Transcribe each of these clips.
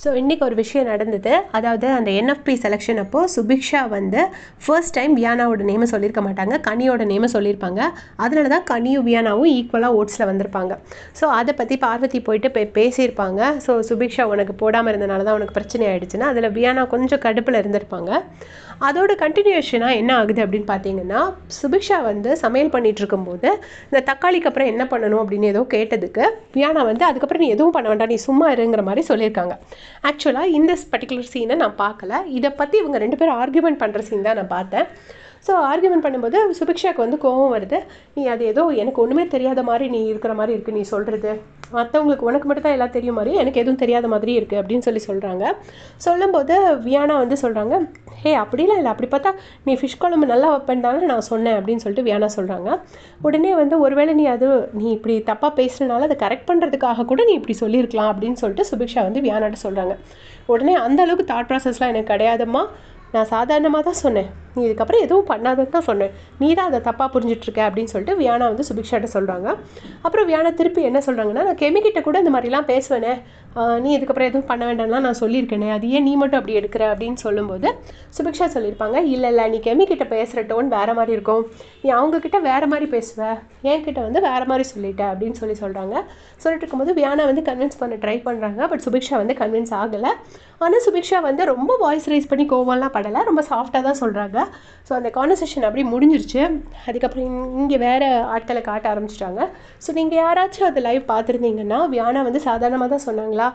So இன்றைக்கி ஒரு விஷயம் நடந்தது. அதாவது அந்த என்எஃப்பி செலெக்ஷன் அப்போது சுபிக்ஷா வந்து ஃபர்ஸ்ட் டைம் வியானாவோட நேமை சொல்லியிருக்க மாட்டாங்க, கனியோட நேமை சொல்லியிருப்பாங்க. அதனால தான் கனியும் வியானாவும் ஈக்குவலாக ஓட்ஸில் வந்திருப்பாங்க. ஸோ அதை பற்றி பார்வதி போயிட்டு பேசியிருப்பாங்க. ஸோ சுபிக்ஷா உனக்கு போடாமல் இருந்தனால தான் உனக்கு பிரச்சனை ஆகிடுச்சுன்னா அதில் வியானா கொஞ்சம் கடுப்பில் இருந்திருப்பாங்க. அதோட கண்டினியூஷனாக என்ன ஆகுது அப்படின்னு பார்த்தீங்கன்னா, சுபிக்ஷா வந்து சமையல் பண்ணிகிட்டு இருக்கும்போது இந்த தக்காளிக்கு அப்புறம் என்ன பண்ணணும் அப்படின்னு ஏதோ கேட்டதுக்கு வியானா வந்து அதுக்கப்புறம் நீ எதுவும் பண்ண வேண்டாம், நீ சும்மா இருங்கிற மாதிரி சொல்லியிருக்காங்க. ஆக்சுவலாக இந்த பர்டிகுலர் சீனை நான் பார்க்கல. இதை பற்றி இவங்க 2 பேரும் ஆர்கியூமெண்ட் பண்ணுற சீன் தான் நான் பார்த்தேன். ஸோ ஆர்கியூமெண்ட் பண்ணும்போது சுபிக்ஷாவுக்கு வந்து கோவம் வருது. நீ அது ஏதோ எனக்கு ஒன்றுமே தெரியாத மாதிரி நீ இருக்கிற மாதிரி இருக்குது, நீ சொல்கிறது மற்றவங்களுக்கு உனக்கு மட்டும் தான் எல்லாம் தெரியும் மாதிரி எனக்கு எதுவும் தெரியாத மாதிரி இருக்குது அப்படின்னு சொல்கிறாங்க. சொல்லும்போது வியானா வந்து சொல்கிறாங்க, ஹே அப்படிலாம் இல்லை, அப்படி பார்த்தா நீ ஃபிஷ் குழம்பு நல்லா வைப்பேன் தானே நான் சொன்னேன் அப்படின்னு சொல்லிட்டு வியானா சொல்கிறாங்க. உடனே வந்து ஒருவேளை நீ இப்படி தப்பாக பேசுகிறனால அதை கரெக்ட் பண்ணுறதுக்காக கூட நீ இப்படி சொல்லியிருக்கலாம் அப்படின்னு சொல்லிட்டு சுபிக்ஷா வந்து வியானாட்ட சொல்கிறாங்க. உடனே அந்த அளவுக்கு தாட் ப்ராசஸ்லாம் எனக்கு கிடையாதம்மா, நான் சாதாரணமாக தான் சொன்னேன், நீ இதுக்கப்புறம் எதுவும் பண்ணாதன்னு தான் சொன்னேன், நீ தான் அதை தப்பாக புரிஞ்சிட்ருக்க அப்படின்னு சொல்லிட்டு வியானா வந்து சுபிக்ஷாட்ட சொல்கிறாங்க. அப்புறம் வியானா திருப்பி என்ன சொல்கிறாங்கன்னா, நான் கெமிக்கிட்ட கூட இந்த மாதிரிலாம் பேசுவேனே, நீ இதுக்கப்புறம் எதுவும் பண்ண வேண்டாம்லாம் நான் சொல்லியிருக்கேனே, அது ஏன் நீ மட்டும் அப்படி எடுக்கிற அப்படின்னு சொல்லும்போது சுபிக்ஷா சொல்லியிருப்பாங்க, இல்லை நீ கெமிக்கிட்ட பேசுகிற டோன் வேறு மாதிரி இருக்கும், நீ அவங்கக்கிட்ட வேறு மாதிரி பேசுவ, என்கிட்ட வந்து வேறு மாதிரி சொல்லிட்ட அப்படின்னு சொல்கிறாங்க. சொல்லிட்டு இருக்கும்போது வியானா வந்து கன்வின்ஸ் பண்ண ட்ரை பண்ணுறாங்க. பட் சுபிக்ஷா வந்து கன்வின்ஸ் ஆகலை. ஆனால் சுபிக்ஷா வந்து ரொம்ப வாய்ஸ் ரைஸ் பண்ணி கோவம்லாம் படலை, ரொம்ப சாஃப்டாக தான் சொல்கிறாங்க. ஸோ அந்த கான்வர்சேஷன் அப்படியே முடிஞ்சிருச்சு. அதுக்கப்புறம் இங்கே வேறு ஆட்களை காட்ட ஆரம்பிச்சிட்டாங்க. ஸோ நீங்கள் யாராச்சும் அது லைவ் பார்த்துருந்தீங்கன்னா வியானா வந்து சாதாரணமாக தான் சொன்னாங்களா,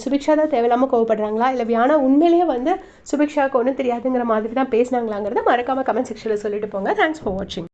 சுபிக்ஷா தான் தேவையில்லாமல் கோவப்படுறாங்களா, இல்லை வியானா உண்மையிலேயே வந்து சுபிக்ஷாவுக்கு ஒன்றும் தெரியாதுங்கிற மாதிரி தான் பேசினாங்களாங்கிறத மறக்காமல் கமெண்ட் செக்ஷனில் சொல்லிட்டு போங்க. தேங்க்ஸ் ஃபார் வாட்சிங்.